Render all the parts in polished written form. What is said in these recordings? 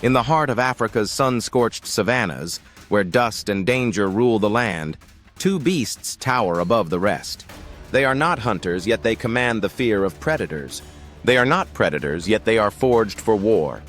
In the heart of Africa's sun-scorched savannas, where dust and danger rule the land, two beasts tower above the rest. They are not hunters, yet they command the fear of predators. They are not predators, yet they are forged for war.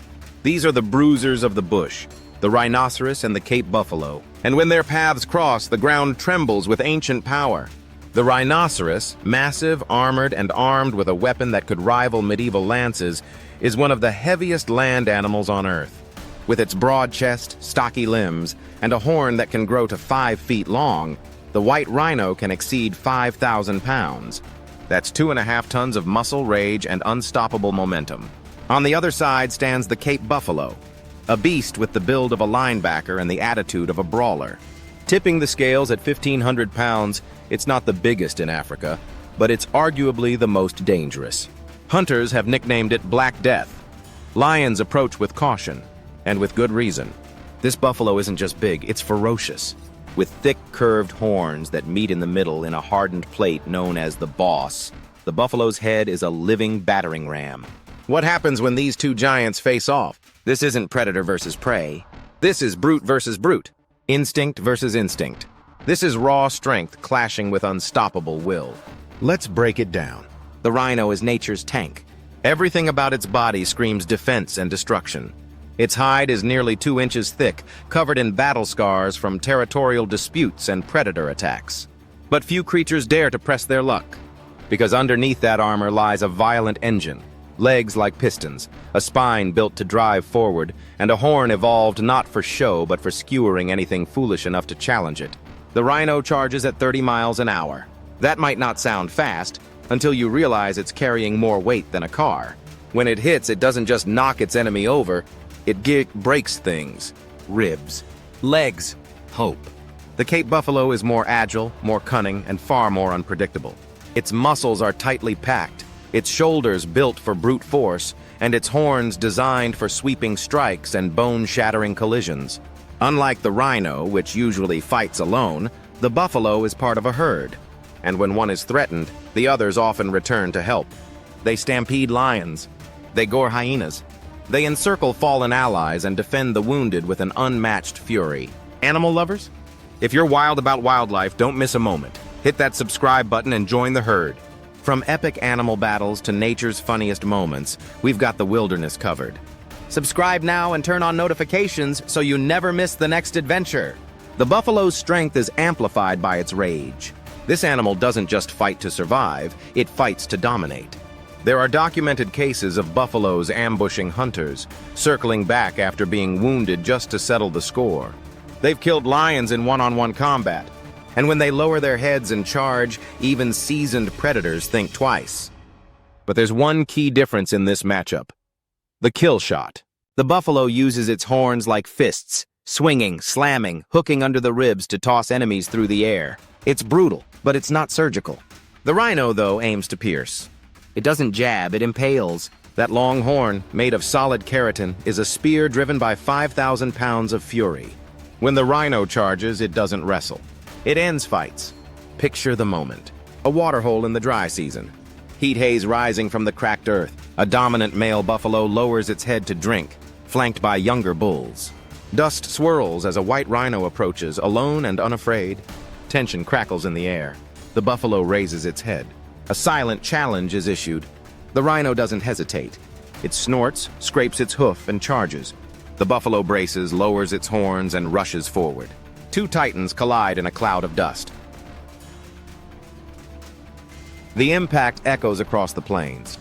These are the bruisers of the bush, the rhinoceros and the Cape buffalo. And when their paths cross, the ground trembles with ancient power. The rhinoceros, massive, armored, and armed with a weapon that could rival medieval lances, is one of the heaviest land animals on Earth. With its broad chest, stocky limbs, and a horn that can grow to 5 feet long, the white rhino can exceed 5,000 pounds. That's 2.5 tons of muscle, rage, and unstoppable momentum. On the other side stands the Cape buffalo, a beast with the build of a linebacker and the attitude of a brawler. Tipping the scales at 1,500 pounds, it's not the biggest in Africa, but it's arguably the most dangerous. Hunters have nicknamed it Black Death. Lions approach with caution, and with good reason. This buffalo isn't just big, it's ferocious, with thick, curved horns that meet in the middle in a hardened plate known as the boss. The buffalo's head is a living battering ram. What happens when these two giants face off? This isn't predator versus prey. This is brute versus brute. Instinct versus instinct. This is raw strength clashing with unstoppable will. Let's break it down. The rhino is nature's tank. Everything about its body screams defense and destruction. Its hide is nearly 2 inches thick, covered in battle scars from territorial disputes and predator attacks. But few creatures dare to press their luck, because underneath that armor lies a violent engine, legs like pistons, a spine built to drive forward, and a horn evolved not for show but for skewering anything foolish enough to challenge it. The rhino charges at 30 miles an hour. That might not sound fast, until you realize it's carrying more weight than a car. When it hits, it doesn't just knock its enemy over, it breaks things. Ribs. Legs. Hope. The Cape buffalo is more agile, more cunning, and far more unpredictable. Its muscles are tightly packed, its shoulders built for brute force, and its horns designed for sweeping strikes and bone-shattering collisions. Unlike the rhino, which usually fights alone, the buffalo is part of a herd. And when one is threatened, the others often return to help. They stampede lions. They gore hyenas. They encircle fallen allies and defend the wounded with an unmatched fury. Animal lovers? If you're wild about wildlife, don't miss a moment. Hit that subscribe button and join the herd. From epic animal battles to nature's funniest moments, we've got the wilderness covered. Subscribe now and turn on notifications so you never miss the next adventure. The buffalo's strength is amplified by its rage. This animal doesn't just fight to survive, it fights to dominate. There are documented cases of buffaloes ambushing hunters, circling back after being wounded just to settle the score. They've killed lions in one-on-one combat, and when they lower their heads and charge, even seasoned predators think twice. But there's one key difference in this matchup: the kill shot. The buffalo uses its horns like fists, swinging, slamming, hooking under the ribs to toss enemies through the air. It's brutal, but it's not surgical. The rhino, though, aims to pierce. It doesn't jab, it impales. That long horn, made of solid keratin, is a spear driven by 5,000 pounds of fury. When the rhino charges, it doesn't wrestle. It ends fights. Picture the moment. A waterhole in the dry season. Heat haze rising from the cracked earth. A dominant male buffalo lowers its head to drink, flanked by younger bulls. Dust swirls as a white rhino approaches, alone and unafraid. Tension crackles in the air. The buffalo raises its head. A silent challenge is issued. The rhino doesn't hesitate. It snorts, scrapes its hoof, and charges. The buffalo braces, lowers its horns, and rushes forward. Two titans collide in a cloud of dust. The impact echoes across the plains.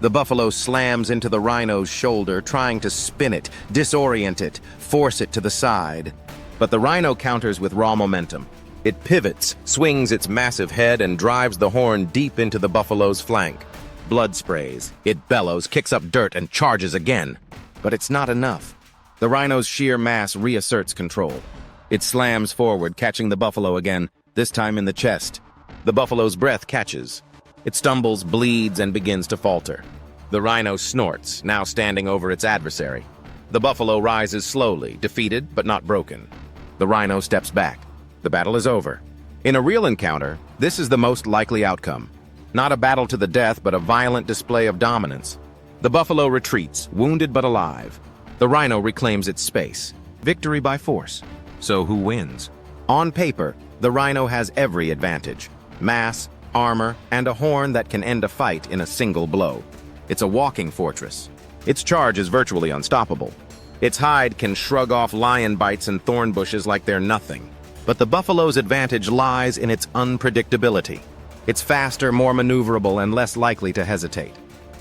The buffalo slams into the rhino's shoulder, trying to spin it, disorient it, force it to the side. But the rhino counters with raw momentum. It pivots, swings its massive head, and drives the horn deep into the buffalo's flank. Blood sprays. It bellows, kicks up dirt, and charges again. But it's not enough. The rhino's sheer mass reasserts control. It slams forward, catching the buffalo again, this time in the chest. The buffalo's breath catches. It stumbles, bleeds, and begins to falter. The rhino snorts, now standing over its adversary. The buffalo rises slowly, defeated but not broken. The rhino steps back. The battle is over. In a real encounter, this is the most likely outcome. Not a battle to the death, but a violent display of dominance. The buffalo retreats, wounded but alive. The rhino reclaims its space. Victory by force. So who wins? On paper, the rhino has every advantage. Mass, armor, and a horn that can end a fight in a single blow. It's a walking fortress. Its charge is virtually unstoppable. Its hide can shrug off lion bites and thorn bushes like they're nothing. But the buffalo's advantage lies in its unpredictability. It's faster, more maneuverable, and less likely to hesitate.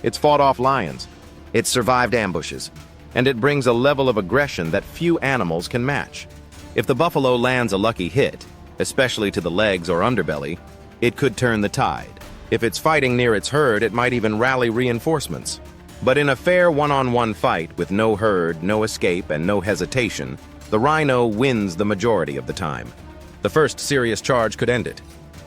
It's fought off lions. It's survived ambushes. And it brings a level of aggression that few animals can match. If the buffalo lands a lucky hit, especially to the legs or underbelly, it could turn the tide. If it's fighting near its herd, it might even rally reinforcements. But in a fair one-on-one fight with no herd, no escape, and no hesitation, the rhino wins the majority of the time. The first serious charge could end it.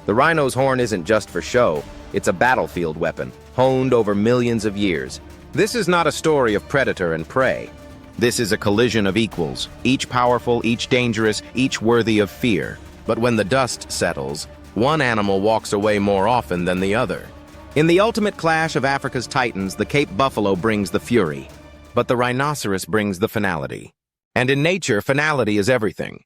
The rhino's horn isn't just for show, it's a battlefield weapon, honed over millions of years. This is not a story of predator and prey. This is a collision of equals, each powerful, each dangerous, each worthy of fear. But when the dust settles, one animal walks away more often than the other. In the ultimate clash of Africa's titans, the Cape buffalo brings the fury, but the rhinoceros brings the finality. And in nature, finality is everything.